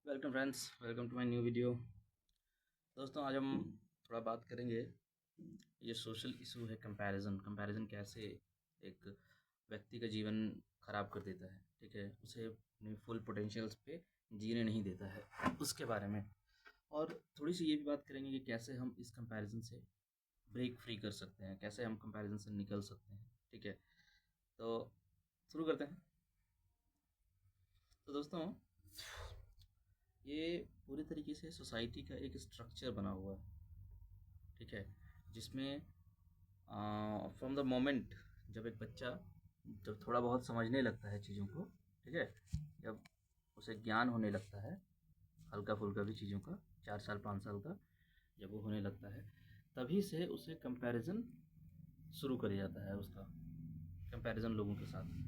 Welcome friends, welcome to my new video. दोस्तों, आज हम थोड़ा बात करेंगे। ये सोशल इशू है कंपैरिजन। कंपैरिजन कैसे एक व्यक्ति का जीवन खराब कर देता है, ठीक है, उसे अपनी फुल पोटेंशियल्स पे जीने नहीं देता है, उसके बारे में। और थोड़ी सी ये भी बात करेंगे कि कैसे हम इस कंपैरिजन से ब्रेक फ्री कर सकते हैं, कैसे हम कंपैरिजन से निकल सकते हैं, ठीक है। तो शुरू करते हैं। तो दोस्तों, ये पूरी तरीके से सोसाइटी का एक स्ट्रक्चर बना हुआ है, ठीक है, जिसमें फ्रॉम द मोमेंट जब एक बच्चा जब थोड़ा बहुत समझने लगता है चीज़ों को, ठीक है, जब उसे ज्ञान होने लगता है हल्का फुल्का भी चीज़ों का, 4 साल 5 साल का जब वो होने लगता है, तभी से उसे कंपैरिजन शुरू कर जाता है, उसका कंपैरिजन लोगों के साथ।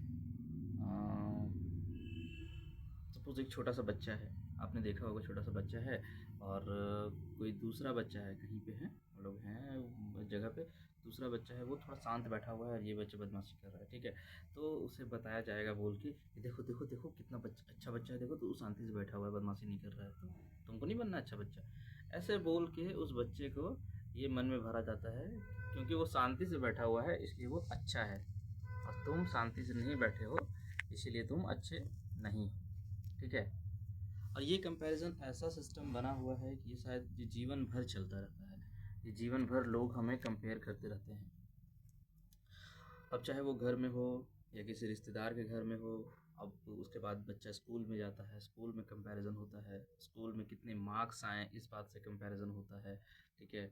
सपोज़ एक छोटा सा बच्चा है, आपने देखा होगा, छोटा सा बच्चा है और कोई दूसरा बच्चा है, कहीं पे है, हम लोग हैं जगह पे, दूसरा बच्चा है, वो थोड़ा शांत बैठा हुआ है और ये बच्चा बदमाशी कर रहा है, ठीक है। तो उसे बताया जाएगा बोल के कि देखो देखो देखो कितना बच्चा अच्छा बच्चा है, देखो तो शांति से बैठा हुआ है, बदमाशी नहीं कर रहा है, तो तुमको नहीं बनना अच्छा बच्चा। ऐसे बोल के उस बच्चे को ये मन में भरा जाता है, क्योंकि वो शांति से बैठा हुआ है इसलिए वो अच्छा है, और तुम शांति से नहीं बैठे हो इसीलिए तुम अच्छे नहीं हो, ठीक है। और ये कंपैरिजन ऐसा सिस्टम बना हुआ है कि ये शायद ये जीवन भर चलता रहता है। ये जीवन भर लोग हमें कंपेयर करते रहते हैं। अब चाहे वो घर में हो या किसी रिश्तेदार के घर में हो। अब उसके बाद बच्चा स्कूल में जाता है, स्कूल में कंपैरिजन होता है, स्कूल में कितने मार्क्स आए इस बात से कंपैरिजन होता है, ठीक है।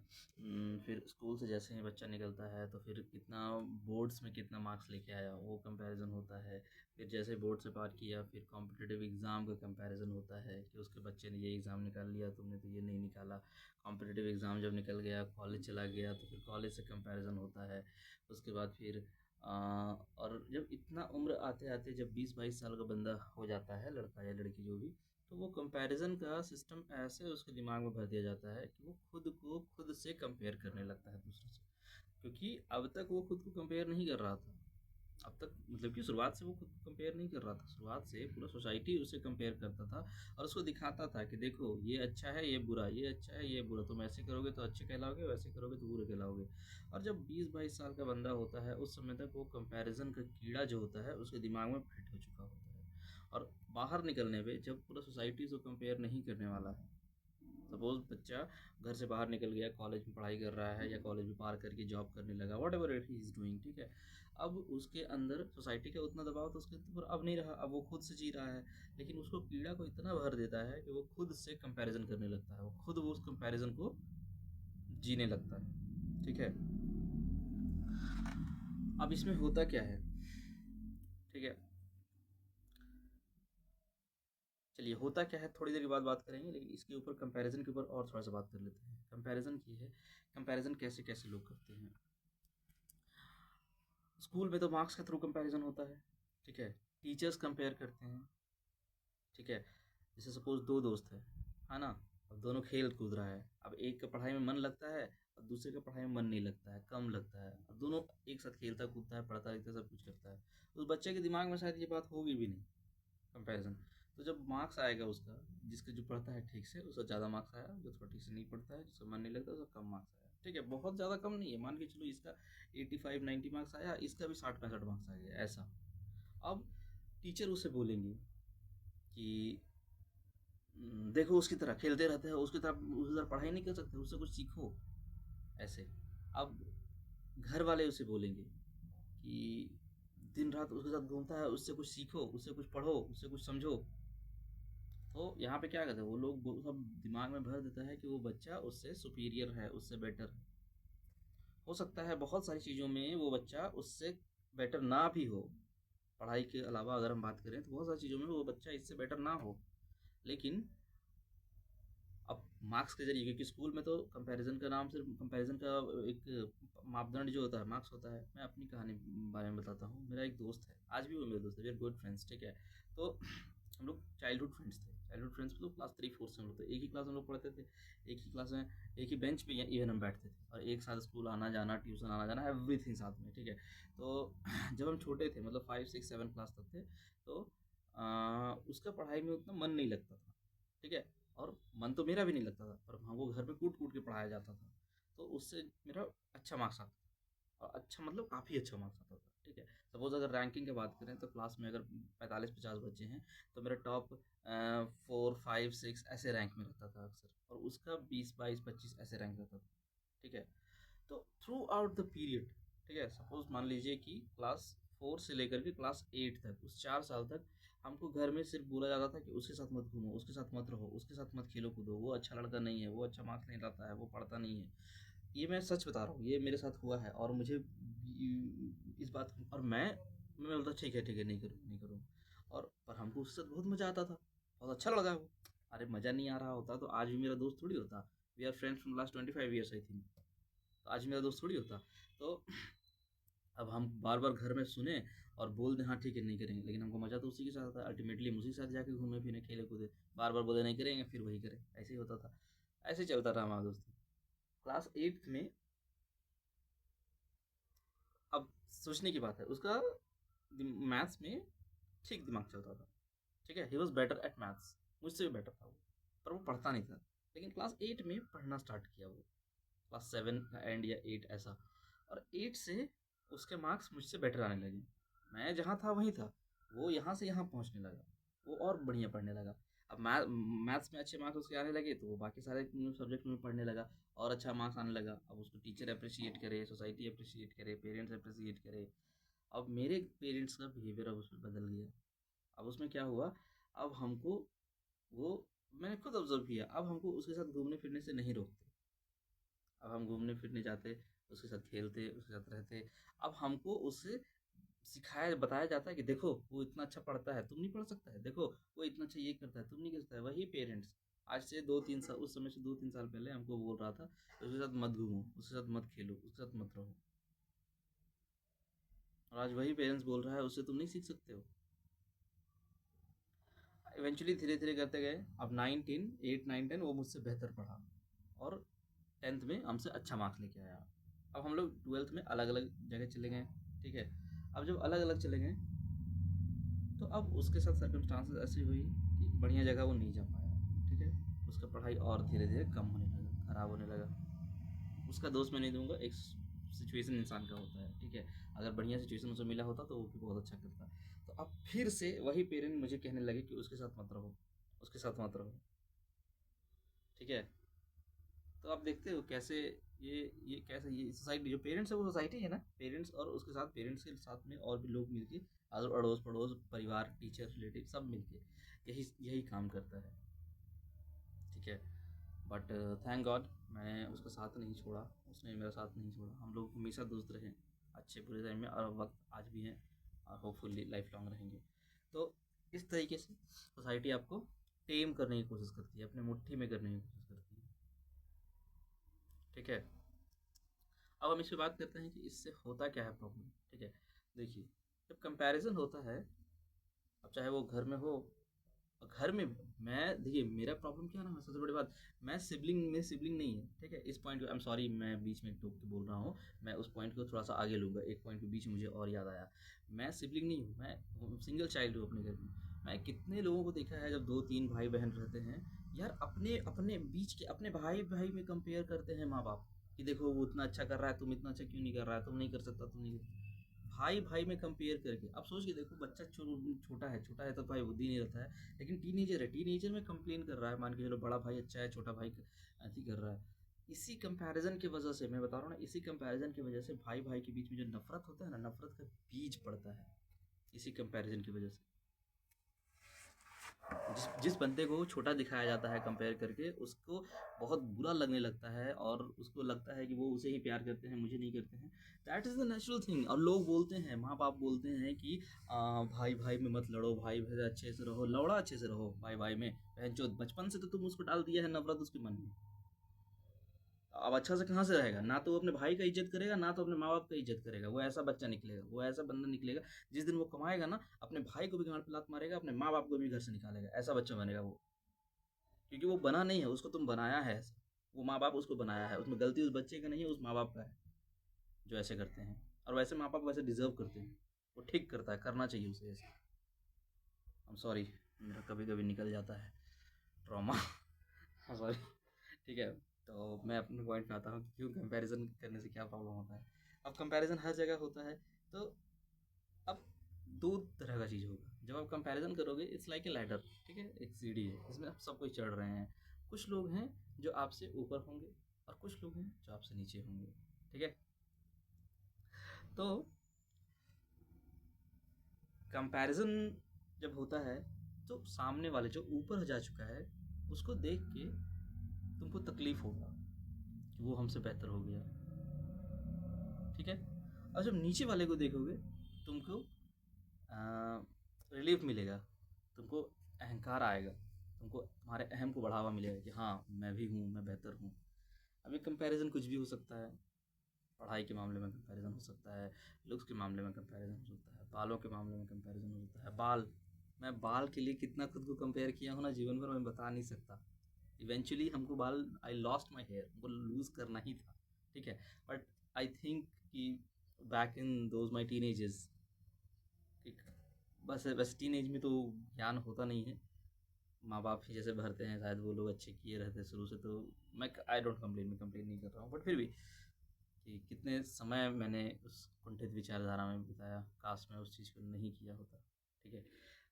फिर स्कूल से जैसे ही बच्चा निकलता है तो फिर कितना बोर्ड्स में कितना मार्क्स लेके आया वो कंपैरिजन होता है। फिर जैसे बोर्ड से पार किया फिर कॉम्पिटिटिव एग्ज़ाम का कंपैरिजन होता है कि उसके बच्चे ने ये एग्ज़ाम निकाल लिया, तुमने तो ये नहीं निकाला। कॉम्पिटिटिव एग्ज़ाम जब निकल गया, कॉलेज चला गया, तो फिर कॉलेज से कंपैरिजन होता है। उसके बाद फिर और जब इतना उम्र आते-आते जब 20-22 साल का बंदा हो जाता है, लड़का या लड़की जो भी, तो वो कंपैरिज़न का सिस्टम ऐसे उसके दिमाग में भर दिया जाता है कि वो खुद को खुद से कंपेयर करने लगता है दूसरों से। क्योंकि अब तक वो खुद को कंपेयर नहीं कर रहा था। अब तक मतलब कि शुरुआत से वो खुद को कंपेयर नहीं कर रहा था। शुरुआत से पूरा सोसाइटी उसे कंपेयर करता था और उसको दिखाता था कि देखो ये अच्छा है, ये बुरा, ये अच्छा है, ये बुरा। तुम ऐसे करोगे तो अच्छे कहलाओगे, वैसे करोगे तो बुरे कहलाओगे। और जब 20-22 साल का बंदा होता है, उस समय तक वो कंपैरिज़न का कीड़ा जो होता है, उसके दिमाग में फिट हो चुका होता है। और बाहर निकलने पे जब पूरा सोसाइटी उसको कंपेयर नहीं करने वाला है, सपोज बच्चा घर से बाहर निकल गया, कॉलेज में पढ़ाई कर रहा है या कॉलेज में पार करके जॉब करने लगा, what ever it he is doing, ठीक है। अब उसके अंदर सोसाइटी का उतना दबाव तो उसके ऊपर अब नहीं रहा, अब वो खुद से जी रहा है। लेकिन उसको कीड़ा को इतना भर देता है कि वो खुद से कंपैरिजन करने लगता है, वो खुद वो उस कंपैरिजन को जीने लगता है, ठीक है। अब इसमें होता क्या है, ठीक है, चलिए होता क्या है थोड़ी देर के बाद बात करेंगे, लेकिन इसके ऊपर कंपैरिजन के ऊपर और थोड़ा सा बात कर लेते हैं। कंपैरिजन की है, कंपैरिजन कैसे कैसे लोग करते हैं। स्कूल में तो मार्क्स के थ्रू कंपैरिजन होता है, ठीक है। टीचर्स कंपेयर करते हैं, ठीक है। जैसे सपोज दो दोस्त है ना। अब दोनों खेल कूद रहा है, अब एक का पढ़ाई में मन लगता है और दूसरे का पढ़ाई में मन नहीं लगता है, कम लगता है। अब दोनों एक साथ खेलता कूदता है, पढ़ता लिखता है, सब कुछ करता है। उस बच्चे के दिमाग में शायद ये बात होगी भी नहीं, कंपैरिजन। तो जब मार्क्स आएगा उसका, जिसका जो पढ़ता है ठीक से उसका ज़्यादा मार्क्स आया, जो थोड़ा ठीक से नहीं पढ़ता है, जिसका मन नहीं लगता उसका कम मार्क्स आया, ठीक है। बहुत ज़्यादा कम नहीं है, मान के चलो इसका 85-90 मार्क्स आया, इसका भी 60-65 मार्क्स आ गया, ऐसा। अब टीचर उसे बोलेंगे कि देखो उसकी तरह खेलते रहते हो, उसकी तरह पढ़ाई नहीं कर सकते, उससे कुछ सीखो, ऐसे। अब घर वाले उसे बोलेंगे कि दिन रात उसके साथ घूमता है, उससे कुछ सीखो, उससे कुछ पढ़ो, उससे कुछ समझो। तो यहाँ पे क्या कहते हैं वो लोग, वो सब दिमाग में भर देता है कि वो बच्चा उससे सुपीरियर है, उससे बेटर है। हो सकता है बहुत सारी चीज़ों में वो बच्चा उससे बेटर ना भी हो। पढ़ाई के अलावा अगर हम बात करें तो बहुत सारी चीज़ों में वो बच्चा इससे बेटर ना हो। लेकिन अब मार्क्स के ज़रिए, क्योंकि स्कूल में तो कंपैरिज़न का नाम, सिर्फ कंपैरिज़न का एक मापदंड जो होता है मार्क्स होता है। मैं अपनी कहानी बारे में बताता हूँ। मेरा एक दोस्त है, आज भी वो मेरा दोस्त है, वी आर गुड फ्रेंड्स, ठीक है। तो हम लोग चाइल्डहुड फ्रेंड्स थे। चाइल्डहुड फ्रेंड्स मतलब क्लास 3-4 से हम लोग थे, एक ही क्लास में हम लोग पढ़ते थे, एक ही क्लास में, एक ही बेंच पे इवन हम बैठते थे, और एक साथ स्कूल आना जाना, ट्यूशन आना जाना, एवरीथिंग साथ में, ठीक है। तो जब हम छोटे थे, मतलब 5 6 7 क्लास तक थे, तो उसका पढ़ाई में उतना मन नहीं लगता था। ठीक है? और मन तो मेरा भी नहीं लगता था, पर हमको घर में कूट-कूट के पढ़ाया जाता था, तो उससे मेरा अच्छा मार्क्स आता था। अच्छा मतलब काफ़ी अच्छा मार्क्स आता था, ठीक है? सपोज़ अगर रैंकिंग की बात करें तो क्लास में अगर 45-50 बच्चे हैं, तो मेरा टॉप 4, 5, 6 ऐसे रैंक में रहता था अक्सर, और उसका 20, 22, 25 ऐसे रैंक रहता था, ठीक है? तो थ्रू आउट द पीरियड, ठीक है, सपोज मान लीजिए कि क्लास 4 से लेकर के क्लास 8 तक, उस 4 साल तक हमको घर में सिर्फ बोला जाता था कि उसके साथ मत घूमो, उसके साथ मत रहो, उसके साथ मत खेलो कूदो, वो अच्छा लड़का नहीं है, वो अच्छा मार्क्स नहीं लाता है, वो पढ़ता नहीं है। ये मैं सच बता रहा हूँ, ये मेरे साथ हुआ है, और मुझे इस बात, और मैं बोलता ठीक है, नहीं करूँ, नहीं करूँ। और पर हमको उससे बहुत मज़ा आता था, बहुत अच्छा लगा वो। अरे मज़ा नहीं आ रहा होता तो आज भी मेरा दोस्त थोड़ी होता। We are friends from last 25 years I think. तो आज मेरा दोस्त थोड़ी होता। तो अब हम बार बार घर में सुने और बोल दें हाँ ठीक है नहीं करेंगे, लेकिन हमको मज़ा तो उसी के साथ आता है, अल्टीमेटली हम उसी के साथ जाके घूमे फिरे खेले कूदे। बार बार बोले नहीं करेंगे, फिर वही करें, ऐसे ही होता था। ऐसे ही चलता रहा हमारा दोस्ती। क्लास 8th में, अब सोचने की बात है, उसका मैथ्स में ठीक दिमाग चलता था, ठीक है, he was better at maths, मुझसे भी बेटर था वो, पर वो पढ़ता नहीं था। लेकिन क्लास 8 में पढ़ना स्टार्ट किया वो, क्लास 7 एंड या 8 ऐसा, और 8 से उसके मार्क्स मुझसे बेटर आने लगे। मैं जहाँ था वहीं था, वो यहाँ से यहाँ पहुँचने लगा, वो और बढ़िया पढ़ने लगा। अब मैथ्स में अच्छे मार्क्स उसके आने लगे, तो वो बाकी सारे सब्जेक्ट में पढ़ने लगा और अच्छा मार्क्स आने लगा। अब उसको टीचर अप्रिशिएट करे, सोसाइटी अप्रिशिएट करे, पेरेंट्स अप्रिशिएट करे। अब मेरे पेरेंट्स का बिहेवियर अब उसमें बदल गया। अब उसमें क्या हुआ, अब हमको वो, मैंने खुद ऑब्जर्व किया, अब हमको उसके साथ घूमने फिरने से नहीं रोकते। अब हम घूमने फिरने जाते, उसके साथ खेलते, उसके साथ रहते। अब हमको उससे सिखाया बताया जाता है कि देखो वो इतना अच्छा पढ़ता है, तुम नहीं पढ़ सकता है, देखो वो इतना अच्छा ये करता है, तुम नहीं कर सकता है। वही पेरेंट्स आज से 2-3 साल, उस समय से 2-3 साल पहले हमको बोल रहा था उसके साथ मत घूमो, उसके साथ मत खेलो, उसके साथ मत रहो, और आज वही पेरेंट्स बोल रहा है उससे तुम नहीं सीख सकते हो। इवेंचुअली धीरे धीरे करते गए, अब 9 10 8 9 10 वो मुझसे बेहतर पढ़ा, और 10th में हमसे अच्छा मार्क्स लेके आया। अब हम लोग 12th में अलग अलग जगह चले गए, ठीक है। अब जब अलग अलग चले गए, तो अब उसके साथ सर्कमस्टांसेस ऐसी हुई कि बढ़िया जगह वो नहीं जा पाया, ठीक है। उसका पढ़ाई और धीरे धीरे कम होने लगा, ख़राब होने लगा। उसका दोष मैं नहीं दूंगा, एक सिचुएशन इंसान का होता है, ठीक है। अगर बढ़िया सिचुएशन उसे मिला होता तो वो भी बहुत अच्छा करता। तो अब फिर से वही पेरेंट मुझे कहने लगे कि उसके साथ मत रहो, उसके साथ मत रहो, ठीक है। तो आप देखते हो कैसे ये कैसे ये सोसाइटी, जो पेरेंट्स है वो सोसाइटी है ना, पेरेंट्स और उसके साथ पेरेंट्स के साथ में और भी लोग मिलके, अड़ोस पड़ोस परिवार टीचर रिलेटिव सब मिलके यही यही काम करता है, ठीक है। बट थैंक गॉड मैंने उसका साथ नहीं छोड़ा, उसने मेरा साथ नहीं छोड़ा, हम लोग हमेशा दोस्त रहे, अच्छे बुरे टाइम में, और वक्त आज भी हैं, और होपफुली लाइफ लॉन्ग रहेंगे। तो इस तरीके से सोसाइटी आपको टेम करने की कोशिश करती है, अपने मुट्ठी में करने की कोशिश करती है, ठीक है। अब हम इस पे बात करते हैं कि इससे होता क्या है प्रॉब्लम, ठीक है। देखिए, जब कंपैरिजन होता है, अब चाहे वो घर में हो, और घर में मैं देखिए मेरा प्रॉब्लम क्या है ना, सबसे बड़ी बात, मैं सिबलिंग, मेरी सिबलिंग नहीं है, ठीक है। इस पॉइंट को आई एम सॉरी, मैं बीच में टोक के बोल रहा हूँ, मैं उस पॉइंट को थोड़ा सा आगे लूँगा, एक पॉइंट के बीच में मुझे और याद आया। मैं सिबलिंग नहीं हूँ, मैं सिंगल चाइल्ड हूँ अपने घर में। मैं कितने लोगों को देखा है जब 2-3 भाई बहन रहते हैं, यार अपने अपने बीच के अपने भाई भाई में कंपेयर करते हैं माँ बाप, कि देखो वो इतना अच्छा कर रहा है, तुम इतना अच्छा क्यों नहीं कर रहा है, तुम नहीं कर सकता, तुम नहीं कर, भाई भाई में कंपेयर करके। अब सोच के देखो, बच्चा छोटा है तो भाई बुद्धि नहीं रहता है, लेकिन टीनेजर है, टीनेजर में कंप्लेन कर रहा है, मान के चलो बड़ा भाई अच्छा है, छोटा भाई अति कर रहा है। इसी कंपैरिजन की वजह से मैं बता रहा हूँ ना, इसी कंपैरिजन की वजह से भाई भाई के बीच में जो नफरत होता है ना, नफरत का बीज पड़ता है, इसी कंपैरिजन की वजह से। जिस बंदे को छोटा दिखाया जाता है कंपेयर करके, उसको बहुत बुरा लगने लगता है, और उसको लगता है कि वो उसे ही प्यार करते हैं, मुझे नहीं करते हैं। That is the natural thing. और लोग बोलते हैं, माँ बाप बोलते हैं कि भाई भाई में मत लड़ो, भाई भाई अच्छे से रहो, लौड़ा अच्छे से रहो भाई भाई में, बहन चोद बचपन से तो तुम उसको डाल दिया है नफरत उसके मन में। अब अच्छा से कहाँ से रहेगा, ना तो वो अपने भाई का इज्जत करेगा, ना तो अपने माँ बाप का इज्जत करेगा। वो ऐसा बच्चा निकलेगा, वो ऐसा बंदा निकलेगा, जिस दिन वो कमाएगा ना, अपने भाई को भी गांड पे लात मारेगा, अपने माँ बाप को भी घर से निकालेगा, ऐसा बच्चा बनेगा वो। क्योंकि वो बना नहीं है, उसको तुम बनाया है ऐसा। वो माँ बाप उसको बनाया है, उसमें गलती उस बच्चे का नहीं है, उस माँ बाप का है जो ऐसे करते हैं। और वैसे माँ बाप वैसे डिजर्व करते हैं, वो ठीक करता है, करना चाहिए उसे ऐसे। आई एम सॉरी, मेरा कभी कभी निकल जाता है ट्रॉमा। हाँ सॉरी। ठीक है, तो मैं अपने पॉइंट पे आता हूँ कि क्यों कंपैरिजन करने से क्या प्रॉब्लम होता है। अब कंपैरिजन हर जगह होता है, तो अब दो तरह का चीज़ होगा जब आप कंपैरिजन करोगे। इट्स लाइक ए लैडर, ठीक है, एक सीढ़ी है, इसमें आप सब कोई चढ़ रहे हैं। कुछ लोग हैं जो आपसे ऊपर होंगे और कुछ लोग हैं जो आपसे नीचे होंगे, ठीक है। तो कंपैरिजन जब होता है तो सामने वाले जो ऊपर जा चुका है उसको देख के तुमको तकलीफ होगा कि वो हमसे बेहतर हो गया, ठीक है। और जब नीचे वाले को देखोगे तुमको रिलीफ मिलेगा, तुमको अहंकार आएगा, तुमको तुम्हारे अहम को बढ़ावा मिलेगा कि हाँ मैं भी हूँ, मैं बेहतर हूँ। अभी कंपैरिजन कुछ भी हो सकता है, पढ़ाई के मामले में कंपैरिजन हो सकता है, लुक्स के मामले में कंपैरिजन हो सकता है, बालों के मामले में कंपैरिजन हो सकता है। बाल, मैं बाल के लिए कितना खुद को कंपेयर किया हूँ ना जीवन भर, मैं बता नहीं सकता। इवेंचुअली हमको बाल, आई लॉस्ट माई हेयर, हमको लूज़ करना ही था, ठीक है। बट आई थिंक कि back in those my teen ages, ठीक, बस बस टीन एज में तो ज्ञान होता नहीं है, माँ बाप ही जैसे भरते हैं, शायद वो लोग अच्छे किए रहते हैं शुरू से। तो मैं आई डोंट कंप्लेन, मैं कंप्लेन नहीं कर रहा हूँ, बट फिर भी कि कितने समय मैंने उस कुंठित विचारधारा में बिताया, काश मैं उस चीज़ को नहीं किया होता, ठीक है।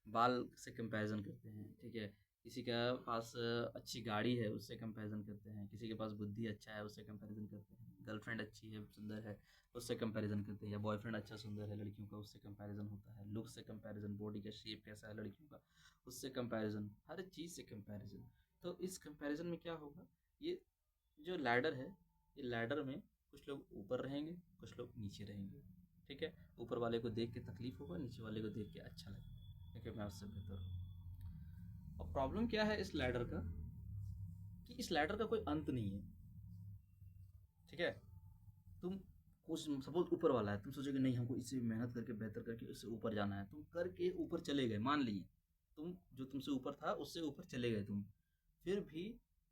बाल से कंपैरिजन करते हैं, ठीक है। किसी का पास अच्छी गाड़ी है उससे कंपैरिजन करते हैं, किसी के पास बुद्धि अच्छा है उससे कंपैरिजन करते हैं, गर्लफ्रेंड अच्छी है सुंदर है उससे कंपैरिजन करते हैं, या बॉयफ्रेंड अच्छा सुंदर है लड़कियों का उससे कंपैरिजन होता है, लुक से कंपैरिजन, बॉडी का शेप कैसा है लड़कियों का उससे कंपैरिजन, हर चीज़ से कंपैरिजन। तो इस कंपैरिजन में क्या होगा, ये जो लैडर है, ये लैडर में कुछ लोग ऊपर रहेंगे, कुछ लोग नीचे रहेंगे, ठीक है। ऊपर वाले को देख के तकलीफ होगा, नीचे वाले को देख के अच्छा लगेगा क्योंकि मैं उससे बेहतर हूँ। और प्रॉब्लम क्या है इस लैडर का, कि इस लैडर का कोई अंत नहीं है, ठीक है। तुम कुछ सपोज ऊपर वाला है, तुम सोचोगे नहीं हमको इससे मेहनत करके बेहतर करके इससे ऊपर जाना है, तुम करके ऊपर चले गए, मान लीजिए तुम जो तुमसे ऊपर था उससे ऊपर चले गए तुम, फिर भी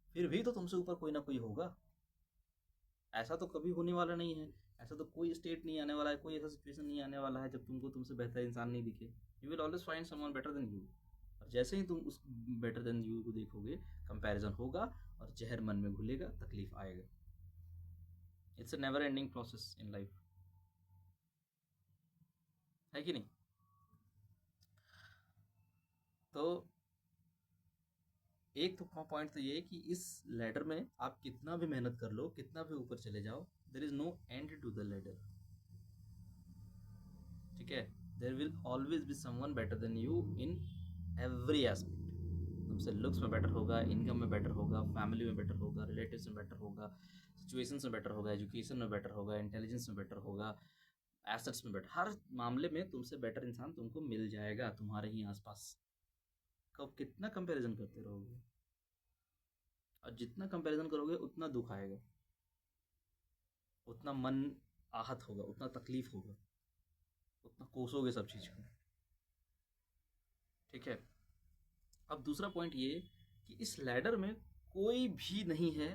फिर भी तो तुमसे ऊपर कोई ना कोई होगा। ऐसा तो कभी होने वाला नहीं है, ऐसा तो कोई स्टेट नहीं आने वाला है, कोई ऐसा सिचुएशन नहीं आने वाला है जब तुमको तुमसे बेहतर इंसान नहीं दिखे। You will always find someone better than you. और जैसे ही तुम उस बेटर देन यू को देखोगे, कंपैरिजन होगा और जहर मन में घुलेगा, तकलीफ आएगा। It's a never ending process in life, है कि नहीं। तो एक तो पॉइंट तो ये है कि इस लैडर में आप कितना भी मेहनत कर लो, कितना भी ऊपर चले जाओ, there is no end to the ladder, ठीक है। There will always be someone better than you in every aspect. तुमसे लुक्स में बेटर होगा, इनकम में बेटर होगा, फैमिली में बेटर होगा, रिलेटिव्स में बेटर होगा, सिचुएशंस में बेटर होगा, एजुकेशन में बेटर होगा, इंटेलिजेंस में बेटर होगा, एसेट्स में बेटर, हर मामले में तुमसे बेटर इंसान तुमको मिल जाएगा तुम्हारे ही आसपास। कब कितना कंपैरिजन करते रहोगे, और जितना कंपैरिजन करोगे उतना दुख आएगा, उतना मन आहत होगा, उतना तकलीफ होगा, उतना कोसोगे सब चीज़ को, ठीक है। अब दूसरा पॉइंट ये कि इस लैडर में कोई भी नहीं है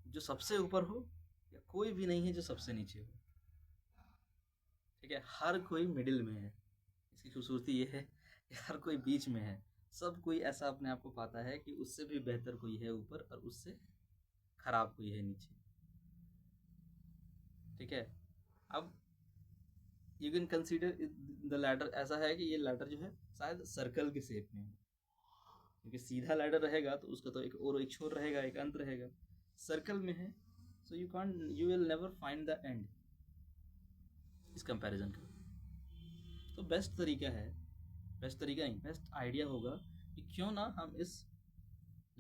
जो सबसे ऊपर हो, या कोई भी नहीं है जो सबसे नीचे हो, ठीक है। हर कोई मिडिल में है। इसकी खूबसूरती ये है कि हर कोई बीच में है। सब कोई ऐसा अपने आप को पाता है कि उससे भी बेहतर कोई है ऊपर और उससे खराब कोई है नीचे, ठीक है। अब you can consider the ladder, ऐसा है कि ये लैडर जो है शायद सर्कल के शेप में है, क्योंकि सीधा लैडर रहेगा तो उसका तो एक और एक छोर रहेगा, एक अंत रहेगा। सर्कल में है, so you will never find the end इस कंपैरिजन का। तो बेस्ट तरीका है, बेस्ट तरीका नहीं, बेस्ट आइडिया होगा कि क्यों ना हम इस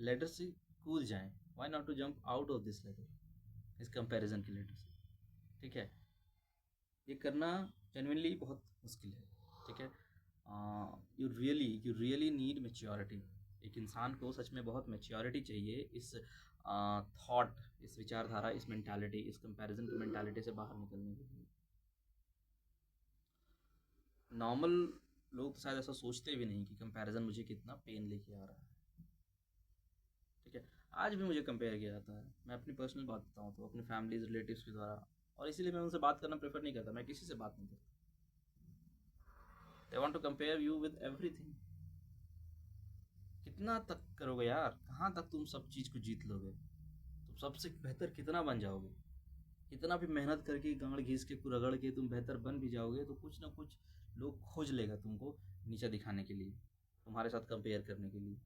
लेडर से कूद जाएं, why not to jump out of this ladder, इस कंपैरिजन के लेडर से, ठीक है। ये करना जेन्युइनली बहुत मुश्किल है, ठीक है। You really need maturity. एक इंसान को सच में बहुत मेच्योरिटी चाहिए इस थॉट, इस विचारधारा, इस मेंटालिटी, इस कंपैरिजन की मेंटालिटी से बाहर निकलने के लिए। नॉर्मल लोग तो शायद ऐसा सोचते भी नहीं कि कंपैरिजन मुझे कितना पेन लेके आ रहा है, ठीक है। आज भी मुझे कंपेयर किया जाता है, मैं अपनी पर्सनल बात बताऊँ तो अपने फैमिलीज रिलेटिव्स के द्वारा, और इसीलिए मैं उनसे बात करना प्रेफर नहीं करता, मैं किसी से बात नहीं करता। They want to compare you with everything. कितना तक करोगे यार, कहाँ तक तुम सब चीज़ को जीत लोगे? तुम सबसे बेहतर कितना बन जाओगे? कितना भी मेहनत करके गाँड़ घिस के रगड़ के तुम बेहतर बन भी जाओगे तो कुछ ना कुछ लोग खोज लेगा तुमको नीचा दिखाने के लिए, तुम्हारे साथ कंपेयर करने के लिए।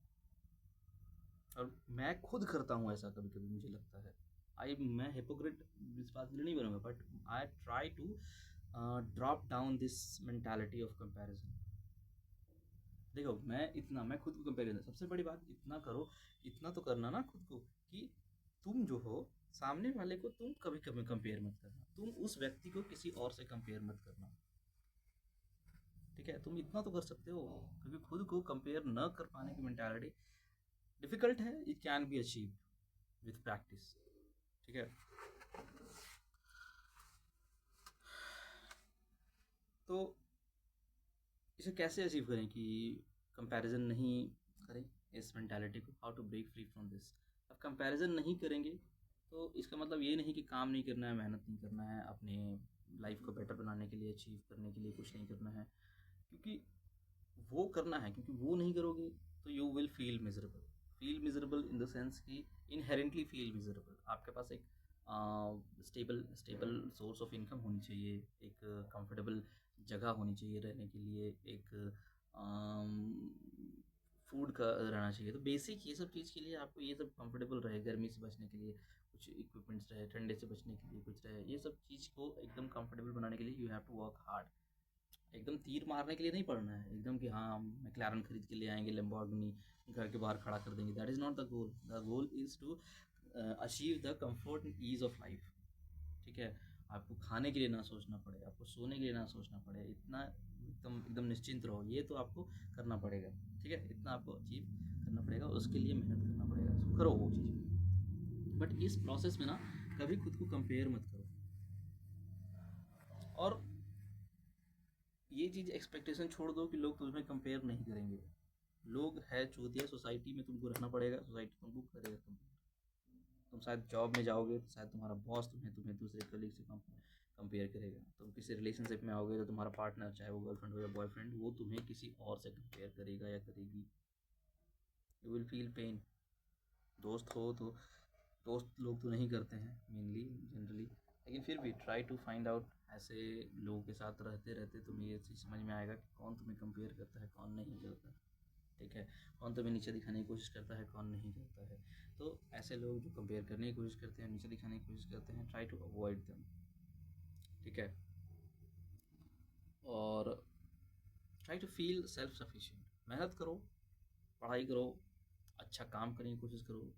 और मैं खुद करता हूँ ऐसा, कभी कभी मुझे लगता है मैं हिपोक्रेट इस बात के लिए नहीं बनूंगा, but I try to drop down this mentality of comparison. देखो मैं खुद को कंपेयर करता, सबसे बड़ी बात इतना करो, इतना तो करना ना खुद को कि तुम जो हो सामने वाले को तुम कभी कभी कंपेयर मत करना, तुम उस व्यक्ति को किसी और से कंपेयर मत करना। ठीक है, तुम इतना तो कर सकते हो, क्योंकि खुद को कंपेयर न कर पाने की मेंटालिटी डिफिकल्ट है, it can be achieve with practice. ठीक है, तो इसे कैसे अचीव करें कि कंपैरिजन नहीं करें इस मेंटालिटी को, how to break free from this. अब कंपैरिजन नहीं करेंगे तो इसका मतलब ये नहीं कि काम नहीं करना है, मेहनत नहीं करना है, अपने लाइफ को बेटर बनाने के लिए, अचीव करने के लिए कुछ नहीं करना है, क्योंकि वो करना है, क्योंकि वो नहीं करोगे तो you will feel miserable in the sense कि इनहेरेंटली फील मिजरेबल। आपके पास एक stable stable source of income होनी चाहिए, एक कंफर्टेबल जगह होनी चाहिए रहने के लिए, एक फूड का रहना चाहिए। तो बेसिक ये सब चीज़ के लिए आपको ये सब कंफर्टेबल रहे, गर्मी से बचने के लिए कुछ इक्विपमेंट्स रहे, ठंडे से बचने के लिए कुछ रहे, ये सब चीज़ को एकदम कंफर्टेबल बनाने के लिए you have to work hard. एकदम तीर मारने के लिए नहीं पढ़ना है, एकदम कि हाँ हम मैक्लारन खरीद के ले आएंगे, लैम्बोर्गिनी घर के बाहर खड़ा कर देंगे। That is not the goal. The goal is to achieve the comfort and ease of life. ठीक है, आपको खाने के लिए ना सोचना पड़े, आपको सोने के लिए ना सोचना पड़े, इतना एकदम एकदम निश्चिंत रहो, ये तो आपको करना पड़ेगा। ठीक है, इतना आपको अचीव करना पड़ेगा, उसके लिए मेहनत करना पड़ेगा, तो करो वो चीज़। बट इस प्रोसेस में ना कभी खुद को कंपेयर मत करो। और ये चीज़ एक्सपेक्टेशन छोड़ दो कि लोग तुम्हें कंपेयर नहीं करेंगे। लोग है चूतिया, सोसाइटी में तुमको रहना पड़ेगा, सोसाइटी तुमको करेगा कंपेयर। तुम शायद जॉब में जाओगे तो शायद तुम्हारा बॉस तुम्हें तुम्हें दूसरे कलीग से कंपेयर करेगा। तुम किसी रिलेशनशिप में आओगे तो तुम्हारा पार्टनर, चाहे वो गर्लफ्रेंड हो या बॉयफ्रेंड, वो तुम्हें किसी और से कंपेयर करेगा या करेगी। You will feel pain. दोस्त हो तो दोस्त लोग तो नहीं करते हैं मेनली, जनरली, लेकिन फिर भी ट्राई टू फाइंड आउट। ऐसे लोगों के साथ रहते रहते तुम्हें ये चीज़ समझ में आएगा कि कौन तुम्हें कंपेयर करता है, कौन नहीं करता। ठीक है, कौन तुम्हें नीचे दिखाने की कोशिश करता है, कौन नहीं करता है। तो ऐसे लोग जो कंपेयर करने की कोशिश करते हैं, नीचे दिखाने की कोशिश करते हैं, ट्राई टू अवॉइड देम। ठीक है, और try to feel self sufficient. मेहनत करो, पढ़ाई करो, अच्छा काम करने की कोशिश करो,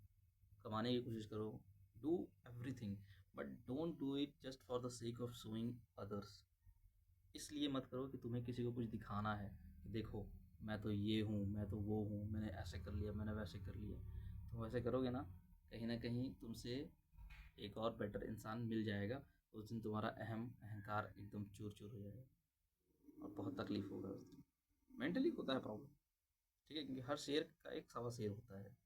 कमाने की कोशिश करो, do everything, but don't do it just for the sake of showing others. इसलिए मत करो कि तुम्हें किसी को कुछ दिखाना है कि देखो मैं तो ये हूँ, मैं तो वो हूँ, मैंने ऐसे कर लिया, मैंने वैसे कर लिया। तुम वैसे करोगे ना कहीं तुमसे एक और बेटर इंसान मिल जाएगा, उस दिन तुम्हारा अहंकार एकदम चूर चूर हो जाएगा और बहुत तकलीफ होगा उस दिन। मेंटली होता है प्रॉब्लम। ठीक है, क्योंकि हर शेर का एक सवा शेर होता है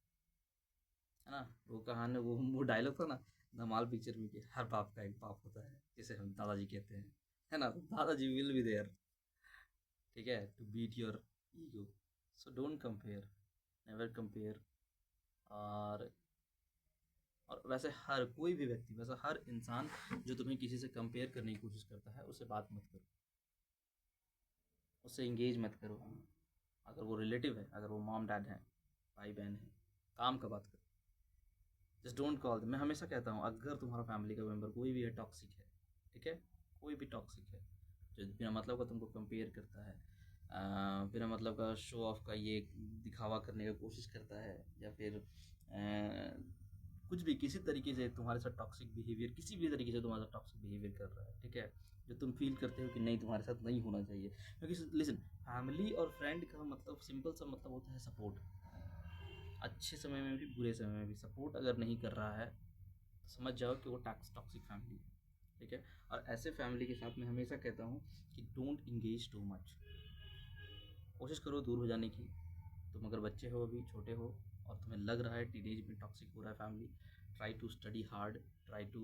ना। वो कहानी, वो डायलॉग था ना धमाल पिक्चर में कि हर बाप का एक बाप होता है, जिसे हम दादाजी कहते हैं, है ना। तो दादाजी विल बी देयर, ठीक है, to beat your ego. So don't compare, never compare. और और वैसे हर कोई भी व्यक्ति, वैसे हर इंसान जो तुम्हें किसी से कंपेयर करने की कोशिश करता है, उससे बात मत करो, उससे इंगेज मत करो। अगर वो रिलेटिव है, अगर वो मॉम डैड है, भाई बहन है, काम का बात करो। जस्ट डोंट कॉल मैं हमेशा कहता हूँ, अगर तुम्हारा फैमिली का मेम्बर कोई भी है टॉक्सिक है, ठीक है, कोई भी टॉक्सिक है जो बिना मतलब का तुमको कंपेयर करता है, बिना मतलब का शो ऑफ का ये दिखावा करने का कोशिश करता है, या फिर कुछ भी किसी तरीके से तुम्हारे साथ टॉक्सिक बिहेवियर, किसी भी तरीके से तुम्हारे साथ टॉक्सिक बिहेवियर कर रहा है, ठीक है, जो तुम फील करते हो कि नहीं तुम्हारे साथ नहीं होना चाहिए। क्योंकि लिसन, फैमिली और फ्रेंड का मतलब सिंपल सा मतलब होता है सपोर्ट। अच्छे समय में भी बुरे समय में भी सपोर्ट अगर नहीं कर रहा है तो समझ जाओ कि वो टॉक्सिक फैमिली है। ठीक है, और ऐसे फैमिली के साथ मैं हमेशा कहता हूँ कि डोंट इंगेज टू मच। कोशिश करो दूर हो जाने की। तुम अगर बच्चे हो, अभी छोटे हो, और तुम्हें लग रहा है टीनेज में टॉक्सिक हो रहा है family, try to study hard, try to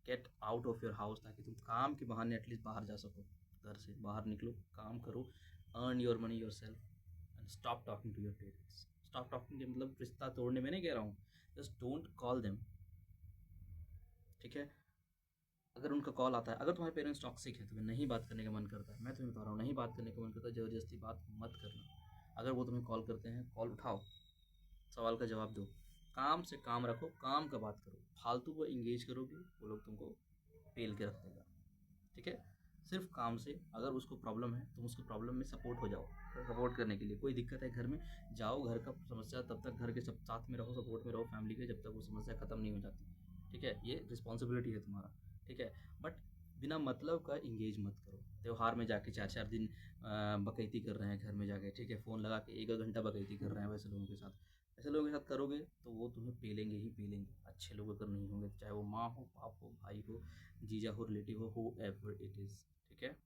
get out of your house, ताकि तुम काम के बहाने एटलीस्ट बाहर जा सको। घर से बाहर निकलो, काम करो, earn your money yourself, and stop talking to your parents. Stop talking के मतलब रिश्ता तोड़ने में नहीं कह रहा हूँ, जस्ट डोंट कॉल देम, ठीक है। अगर उनका कॉल आता है, अगर तुम्हारे पेरेंट्स टॉक्सिक है, तुम्हें नहीं बात करने का मन करता है, मैं तुम्हें बता रहा हूँ नहीं बात करने का मन करता, ज़बरदस्ती बात मत करना। अगर वो तुम्हें कॉल करते हैं, कॉल उठाओ, सवाल का जवाब दो, काम से काम रखो, काम का बात करो, फालतू को इंगेज करोगे वो लोग तुमको पेल के रख देगा, ठीक है। सिर्फ काम से, अगर उसको प्रॉब्लम है तुम उसको प्रॉब्लम में सपोर्ट हो जाओ, सपोर्ट करने के लिए कोई दिक्कत है घर में, जाओ घर का समस्या, तब तक घर के सब साथ में रहो, सपोर्ट में रहो फैमिली के, जब तक वो समस्या ख़त्म नहीं हो जाती, ठीक है। ये रिस्पॉन्सिबिलिटी है तुम्हारा, ठीक है। बट बिना मतलब का इंगेज मत करो। त्योहार में जाके 4-4 दिन बकैती कर रहे हैं घर में जाके, ठीक है, फ़ोन लगा के 1-1 घंटा बकैती कर रहे हैं वैसे लोगों के साथ, ऐसे लोगों के साथ करोगे तो वो तुम्हें पेलेंगे ही पेलेंगे, अच्छे लोग अगर नहीं होंगे, चाहे वो माँ हो, बाप हो, भाई हो, जीजा हो, रिलेटिव हो एवर इट इज़, ठीक है।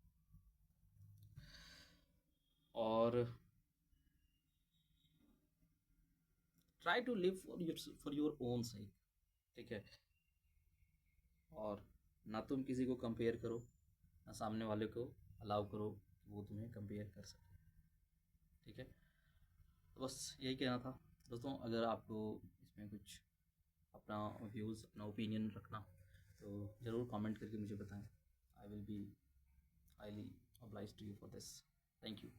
और try to live for your own सही, ठीक है। और ना तुम किसी को कंपेयर करो, ना सामने वाले को अलाउ करो कि वो तुम्हें कंपेयर कर सके, ठीक है। तो बस यही कहना था दोस्तों। अगर आपको इसमें कुछ अपना व्यूज़, अपना ओपिनियन रखना तो ज़रूर कमेंट करके मुझे बताएं। I will be highly obliged to you for this. Thank you.